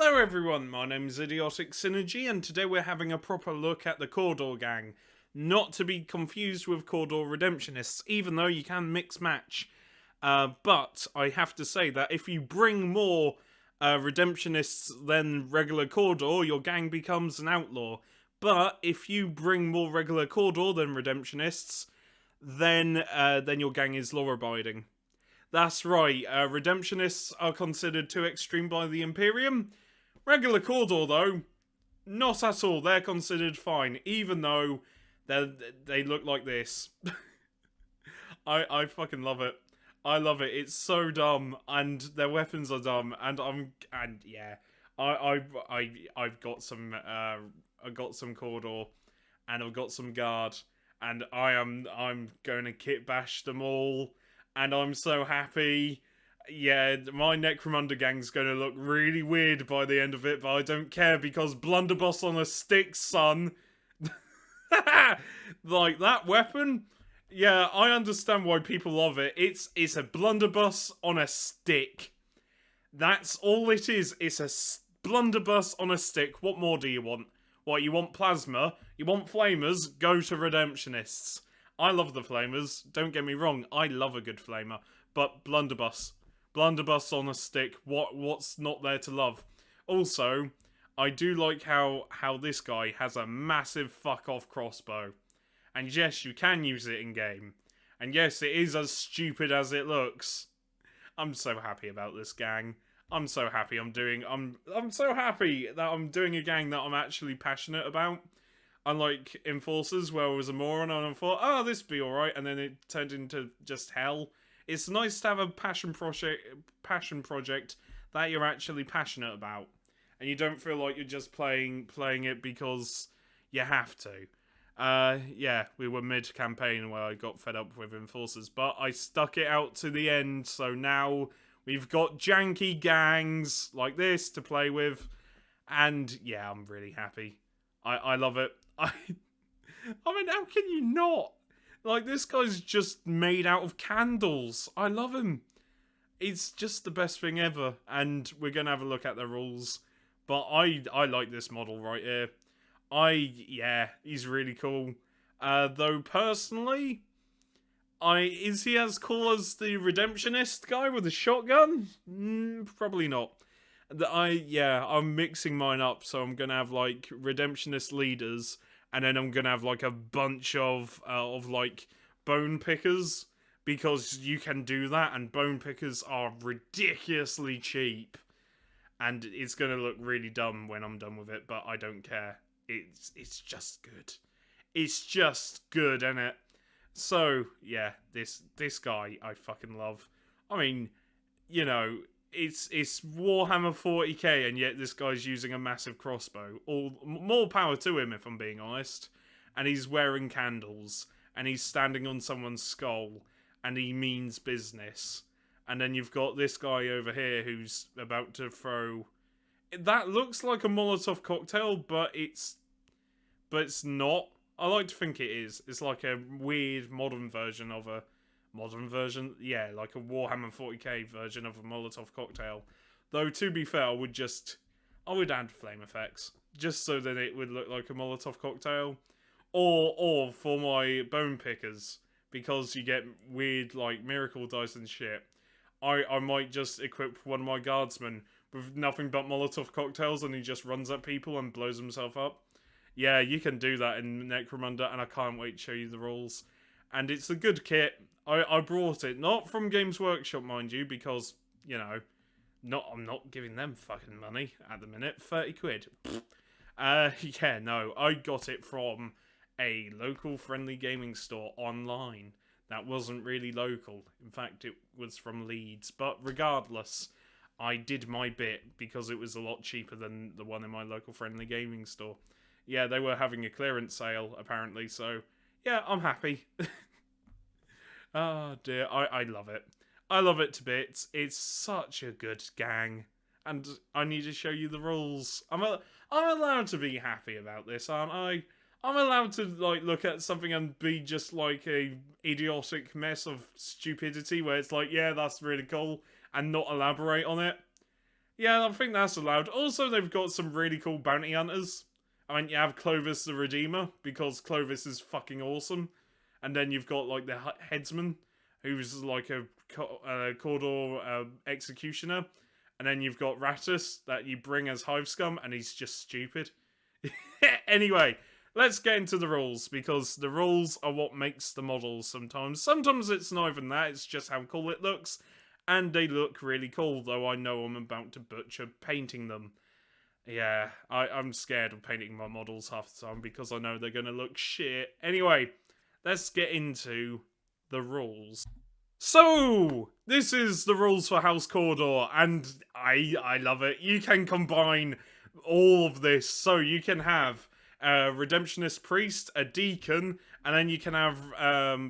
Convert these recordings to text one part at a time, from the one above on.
Hello everyone, my name is Idiotic Synergy, and today we're having a proper look at the Cawdor gang. Not to be confused with Cawdor Redemptionists, even though you can mix match. But I have to say that if you bring more Redemptionists than regular Cawdor, your gang becomes an outlaw. But if you bring more regular Cawdor than Redemptionists, then your gang is law-abiding. That's right, Redemptionists are considered too extreme by the Imperium. Regular Cawdor, though, not at all. They're considered fine, even though they look like this. I fucking love it. I love it. It's so dumb, and their weapons are dumb, and I've got some Cawdor, and I've got some guard, and I'm going to kit bash them all. And I'm so happy. Yeah, my Necromunda gang's gonna look really weird by the end of it, but I don't care because blunderbuss on a stick, son. Like, that weapon? Yeah, I understand why people love it. It's a blunderbuss on a stick. That's all it is. It's a blunderbuss on a stick. What more do you want? What, you want plasma? You want flamers? Go to Redemptionists. I love the flamers, don't get me wrong, I love a good flamer, but blunderbuss on a stick, what's not there to love? Also, I do like how this guy has a massive fuck off crossbow, and yes, you can use it in game, and yes, it is as stupid as it looks. I'm so happy about this gang. I'm so happy I'm so happy that I'm doing a gang that I'm actually passionate about. Unlike Enforcers, where I was a moron and I thought, oh, this would be alright, and then it turned into just hell. It's nice to have a passion project that you're actually passionate about. And you don't feel like you're just playing it because you have to. Yeah, we were mid-campaign where I got fed up with Enforcers, but I stuck it out to the end, so now we've got janky gangs like this to play with, and yeah, I'm really happy. I love it. I mean, how can you not? Like, this guy's just made out of candles. I love him. It's just the best thing ever. And we're going to have a look at the rules. But I like this model right here. Yeah, he's really cool. Though, personally, is he as cool as the Redemptionist guy with the shotgun? Probably not. I'm mixing mine up, so I'm gonna have like Redemptionist leaders, and then I'm gonna have like a bunch of like bone pickers, because you can do that, and bone pickers are ridiculously cheap, and it's gonna look really dumb when I'm done with it, but I don't care. It's just good. It's just good, isn't it? So yeah, this guy I fucking love. I mean, you know. It's Warhammer 40k, and yet this guy's using a massive crossbow. More power to him, if I'm being honest. And he's wearing candles, and he's standing on someone's skull, and he means business. And then you've got this guy over here who's about to throw... That looks like a Molotov cocktail, but it's not. I like to think it is. It's like a weird modern version of a... Modern version? Yeah, like a Warhammer 40k version of a Molotov cocktail. Though, to be fair, I would add flame effects, just so that it would look like a Molotov cocktail. Or for my bone pickers, because you get weird, like, miracle dice and shit, I might just equip one of my guardsmen with nothing but Molotov cocktails, and he just runs at people and blows himself up. Yeah, you can do that in Necromunda, and I can't wait to show you the rules. And it's a good kit. I brought it, not from Games Workshop, mind you, because, you know, I'm not giving them fucking money at the minute. 30 quid. Yeah, no, I got it from a local friendly gaming store online. That wasn't really local. In fact, it was from Leeds. But regardless, I did my bit because it was a lot cheaper than the one in my local friendly gaming store. Yeah, they were having a clearance sale, apparently, so yeah, I'm happy. Oh dear, I love it. I love it to bits. It's such a good gang. And I need to show you the rules. I'm allowed to be happy about this, aren't I? I'm allowed to like look at something and be just like a idiotic mess of stupidity where it's like, yeah, that's really cool, and not elaborate on it. Yeah, I think that's allowed. Also, they've got some really cool bounty hunters. I mean, you have Clovis the Redeemer, because Clovis is fucking awesome. And then you've got, like, the headsman, who's like a Cawdor executioner. And then you've got Rattus, that you bring as Hive Scum, and he's just stupid. Anyway, let's get into the rules, because the rules are what makes the models sometimes. Sometimes it's not even that, it's just how cool it looks. And they look really cool, though I know I'm about to butcher painting them. Yeah, I'm scared of painting my models half the time because I know they're going to look shit. Anyway, let's get into the rules. So, this is the rules for House Cawdor, and I love it. You can combine all of this, so you can have a Redemptionist Priest, a Deacon, and then you can have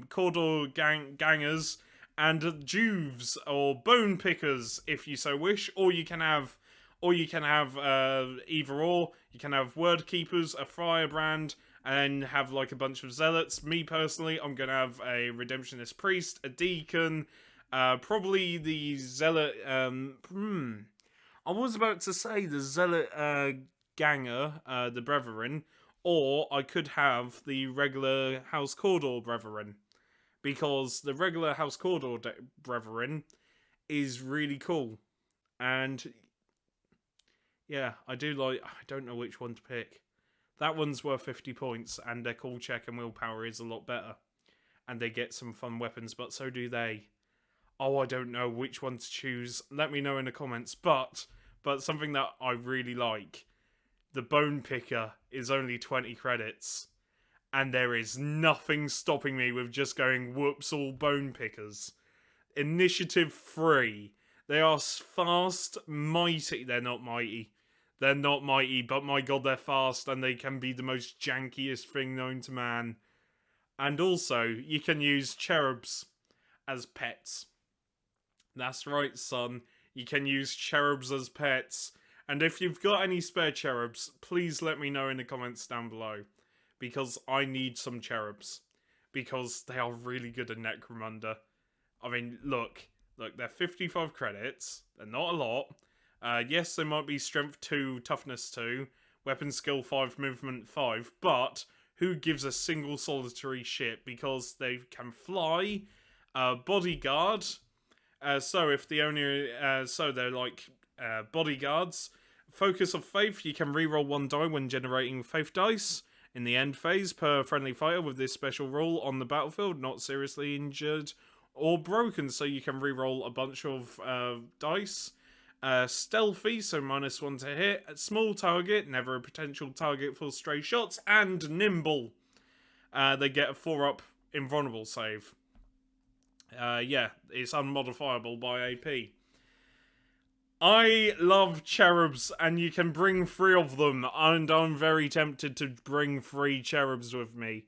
Cawdor gangers, and Juves or Bone Pickers, if you so wish, or you can have either or. You can have Word Keepers, a Firebrand, and then have like a bunch of Zealots. Me personally, I'm gonna have a Redemptionist Priest, a Deacon, probably the Zealot. I was about to say the Zealot Ganger, the Brethren, or I could have the regular House Cawdor Brethren. Because the regular House Cawdor Brethren is really cool. And yeah, I don't know which one to pick. That one's worth 50 points, and their call check and willpower is a lot better. And they get some fun weapons, but so do they. Oh, I don't know which one to choose. Let me know in the comments. But something that I really like. The Bone Picker is only 20 credits. And there is nothing stopping me with just going whoops all Bone Pickers. Initiative 3. They are fast, mighty. They're not mighty. They're not mighty, but my god, they're fast, and they can be the most jankiest thing known to man. And also, you can use cherubs as pets. That's right, son. You can use cherubs as pets. And if you've got any spare cherubs, please let me know in the comments down below. Because I need some cherubs. Because they are really good at Necromunda. I mean, look, they're 55 credits. They're not a lot. Yes, they might be strength 2, toughness 2, weapon skill 5, movement 5, but who gives a single solitary shit? Because they can fly, bodyguard, so if the only, so they're like bodyguards. Focus of Faith, you can reroll 1 die when generating Faith dice. In the end phase, per friendly fighter with this special rule on the battlefield, not seriously injured or broken, so you can reroll a bunch of dice. Stealthy, so -1 to hit. Small target, never a potential target for stray shots. And nimble. They get a 4-up invulnerable save. Yeah, it's unmodifiable by AP. I love cherubs, and you can bring 3 of them, and I'm very tempted to bring 3 cherubs with me.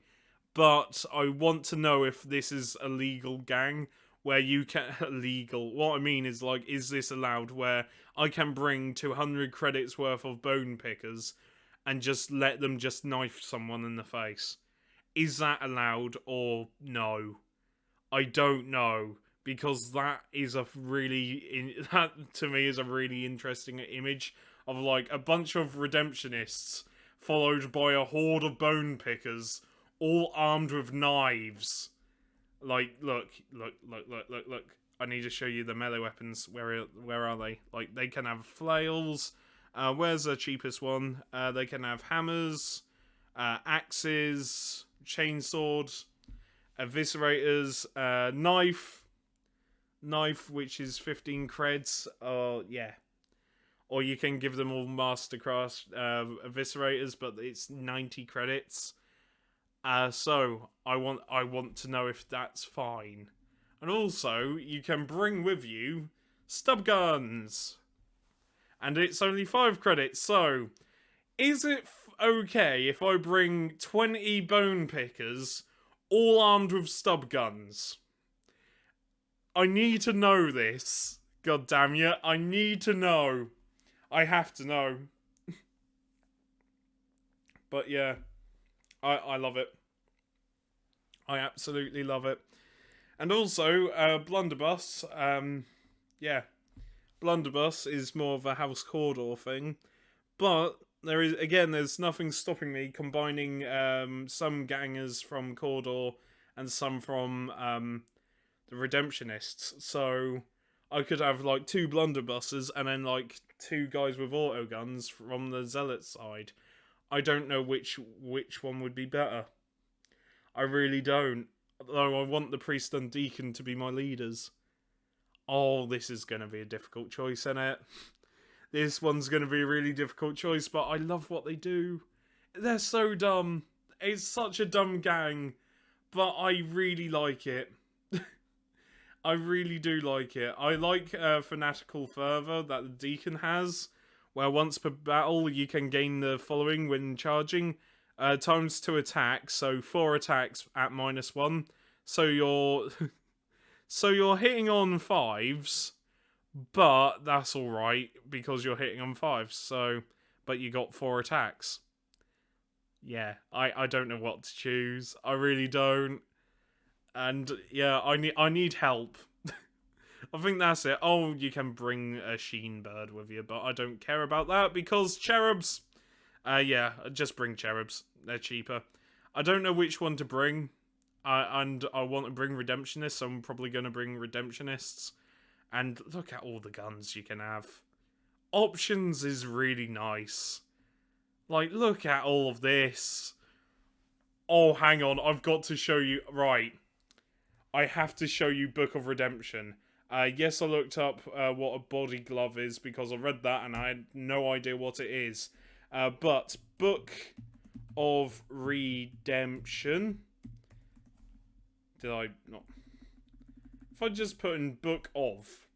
But I want to know if this is a legal gang, where you can... Legal. What I mean is, like, is this allowed, where I can bring 200 credits worth of Bone Pickers, and just let them just knife someone in the face? Is that allowed, or no? I don't know. Because that is a really... that, to me, is a really interesting image of, like, a bunch of redemptionists followed by a horde of Bone Pickers, all armed with knives. Like, look. I need to show you the melee weapons. Where are they? Like, they can have flails. Where's the cheapest one? They can have hammers, axes, chainsword, eviscerators, knife, which is 15 creds. Yeah. Or you can give them all masterclass eviscerators, but it's 90 credits. So I want to know if that's fine. And also, you can bring with you stub guns. And it's only 5 credits, so is it okay if I bring 20 Bone Pickers all armed with stub guns? I need to know this. God damn you. I need to know. I have to know. But yeah. I love it. I absolutely love it. And also, Blunderbuss. Yeah. Blunderbuss is more of a House Cawdor thing, but there's nothing stopping me combining some gangers from Cawdor and some from the Redemptionists. So I could have like 2 blunderbusses and then like 2 guys with auto guns from the Zealot side. I don't know which one would be better. I really don't. Though I want the priest and deacon to be my leaders. Oh, this is going to be a difficult choice, isn't it? This one's going to be a really difficult choice, but I love what they do. They're so dumb. It's such a dumb gang, but I really like it. I really do like it. I like Fanatical Fervor that the Deacon has, where once per battle you can gain the following when charging. Times 2 attacks, so 4 attacks at -1. So you're so you're hitting on 5s, but that's alright because you're hitting on 5s, so but you got 4 attacks. Yeah, I don't know what to choose. I really don't. And yeah, I need help. I think that's it. Oh, you can bring a Sheen Bird with you, but I don't care about that because cherubs. Yeah, just bring cherubs. They're cheaper. I don't know which one to bring. And I want to bring Redemptionists, so I'm probably going to bring Redemptionists. And look at all the guns you can have. Options is really nice. Like, look at all of this. Oh, hang on. I've got to show you. Right. I have to show you Book of Redemption. Yes, I looked up what a body glove is because I read that and I had no idea what it is. But Book of Redemption. Did I not? If I just put in Book of.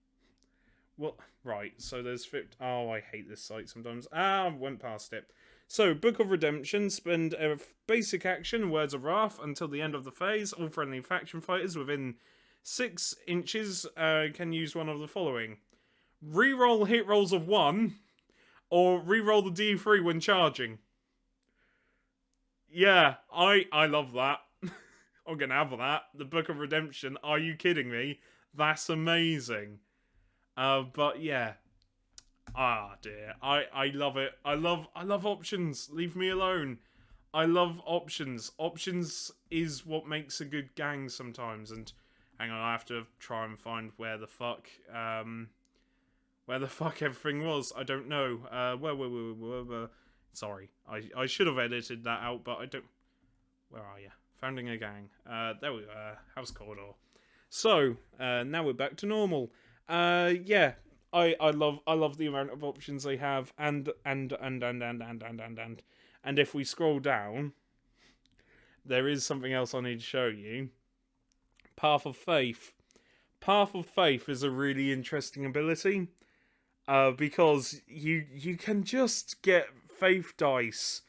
Well, right, so there's 50. Oh, I hate this site sometimes. I went past it. So, Book of Redemption, spend a basic action, Words of Wrath, until the end of the phase. All friendly faction fighters within 6 inches can use one of the following. Reroll hit rolls of 1, or reroll the D3 when charging. Yeah, I love that. I'm gonna have that. The Book of Redemption, are you kidding me? That's amazing. But yeah. Ah, dear. I love it. I love options. Leave me alone. I love options. Options is what makes a good gang sometimes. And hang on, I have to try and find where the fuck everything was. I don't know. Where. Sorry. I should have edited that out, but I don't. Where are you? Founding a gang. There we go. House Cawdor. So, now we're back to normal. Yeah. I love the amount of options they have, and if we scroll down, there is something else I need to show you. Path of Faith. Path of Faith is a really interesting ability, because you can just get faith dice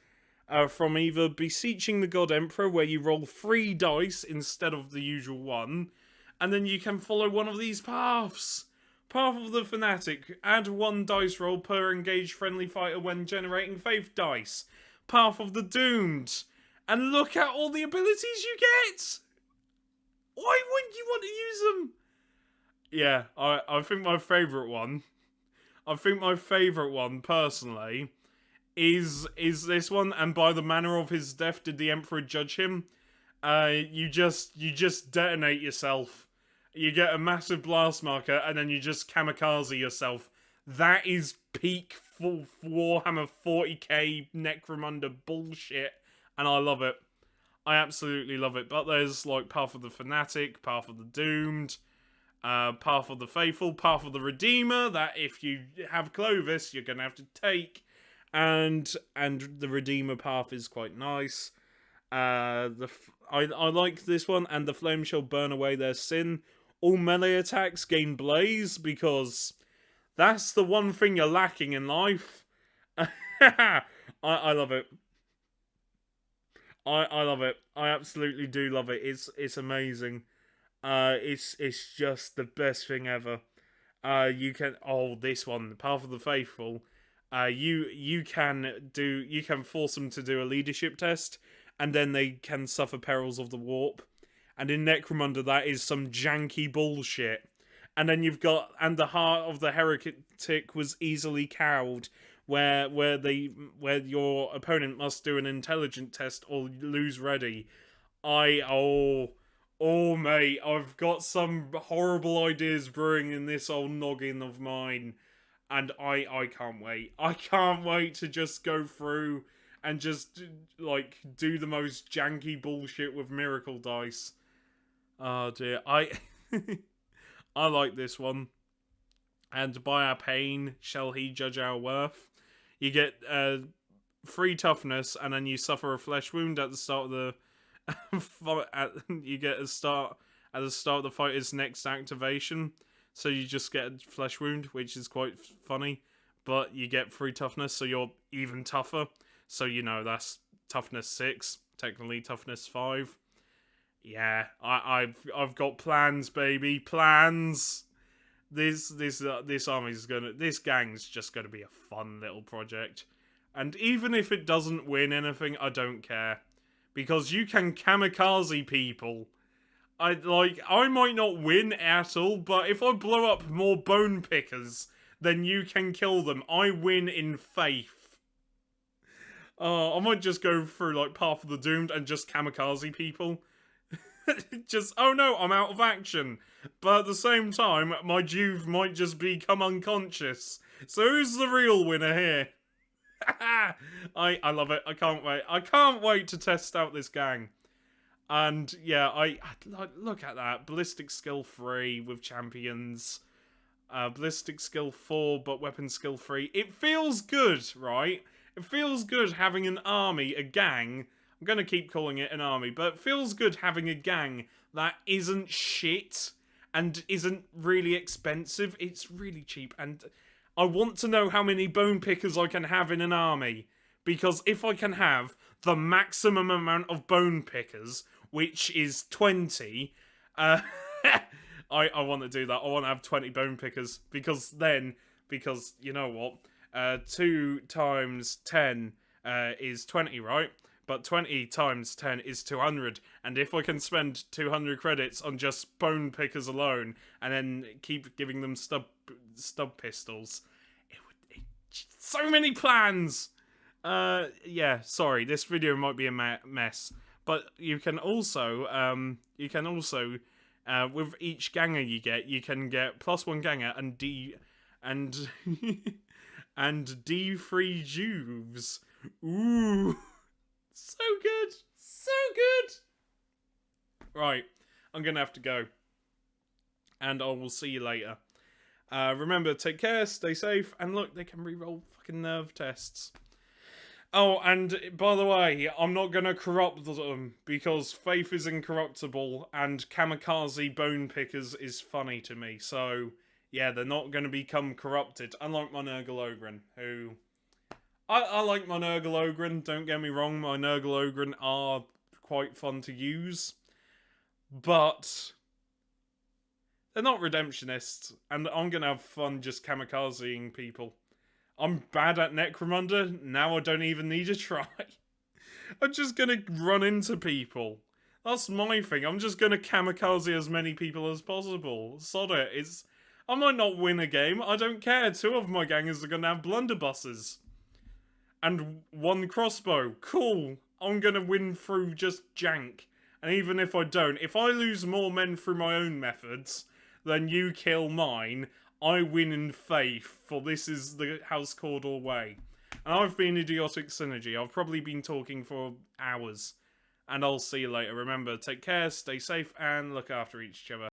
from either Beseeching the God Emperor, where you roll 3 dice instead of the usual 1, and then you can follow one of these paths. Path of the Fanatic. Add 1 dice roll per engaged friendly fighter when generating faith dice. Path of the Doomed. And look at all the abilities you get! Why wouldn't you want to use them? Yeah, I think my favourite one. I think my favourite one, personally, is this one. And by the manner of his death, did the Emperor judge him? You just detonate yourself. You get a massive blast marker, and then you just kamikaze yourself. That is peak full Warhammer 40k Necromunda bullshit, and I love it. I absolutely love it. But there's like Path of the Fanatic, Path of the Doomed, Path of the Faithful, Path of the Redeemer, that if you have Clovis, you're going to have to take. And the Redeemer path is quite nice. I like this one, and the Flame shall burn away their sin. All melee attacks gain Blaze, because that's the one thing you're lacking in life. I love it. I love it. I absolutely do love it. It's amazing. It's just the best thing ever. You can this one, the Path of the Faithful. You can force them to do a leadership test, and then they can suffer perils of the warp. And in Necromunda, that is some janky bullshit. And then you've got, and the heart of the heretic was easily cowed, where your opponent must do an intelligent test or lose ready. Oh mate, I've got some horrible ideas brewing in this old noggin of mine, and I can't wait. I can't wait to just go through and just like do the most janky bullshit with miracle dice. Oh dear, I like this one. And by our pain shall he judge our worth. You get 3 toughness, and then you suffer a flesh wound at the start of the. You get a start at the start of the fighter's next activation, so you just get a flesh wound, which is quite funny. But you get 3 toughness, so you're even tougher. So you know that's toughness 6, technically toughness 5. Yeah, I've got plans, baby, plans. This gang's just gonna be a fun little project, and even if it doesn't win anything, I don't care, because you can kamikaze people. I might not win at all, but if I blow up more bone pickers, then you can kill them. I win in faith. I might just go through like Path of the Doomed and just kamikaze people. Just, oh no, I'm out of action. But at the same time, my Juve might just become unconscious. So who's the real winner here? I love it. I can't wait. I can't wait to test out this gang. And yeah, I look at that. Ballistic skill 3 with champions. Ballistic skill 4, but weapon skill 3. It feels good, right? It feels good having an army, a gang. I'm going to keep calling it an army, but it feels good having a gang that isn't shit and isn't really expensive. It's really cheap, and I want to know how many bone pickers I can have in an army, because if I can have the maximum amount of bone pickers, which is 20, I want to do that. I want to have 20 bone pickers, because you know what, 2 times 10 is 20, right? But 20 times 10 is 200, and if I can spend 200 credits on just bone pickers alone, and then keep giving them stub pistols, so many plans! Yeah, sorry, this video might be a mess, but you can also, with each ganger you can get +1 ganger and D3 Juves. Ooh. So good! So good! Right, I'm gonna have to go. And I will see you later. Remember, take care, stay safe, and look, they can reroll fucking nerve tests. Oh, and by the way, I'm not gonna corrupt them, because faith is incorruptible, and kamikaze bone pickers is funny to me, so yeah, they're not gonna become corrupted, unlike my Nurgle who... I like my Nurgle, don't get me wrong, my Nurgle are quite fun to use, but they're not redemptionists, and I'm gonna have fun just kamikazeing people. I'm bad at Necromunda, now I don't even need to try. I'm just gonna run into people. That's my thing, I'm just gonna kamikaze as many people as possible. Sod it, I might not win a game, I don't care, 2 of my gangers are gonna have blunderbusses. And 1 crossbow. Cool. I'm gonna win through just jank. And even if I don't, if I lose more men through my own methods than you kill mine, I win in faith, for this is the House Cawdor way. And I've been Idiotic Synergy. I've probably been talking for hours. And I'll see you later. Remember, take care, stay safe, and look after each other.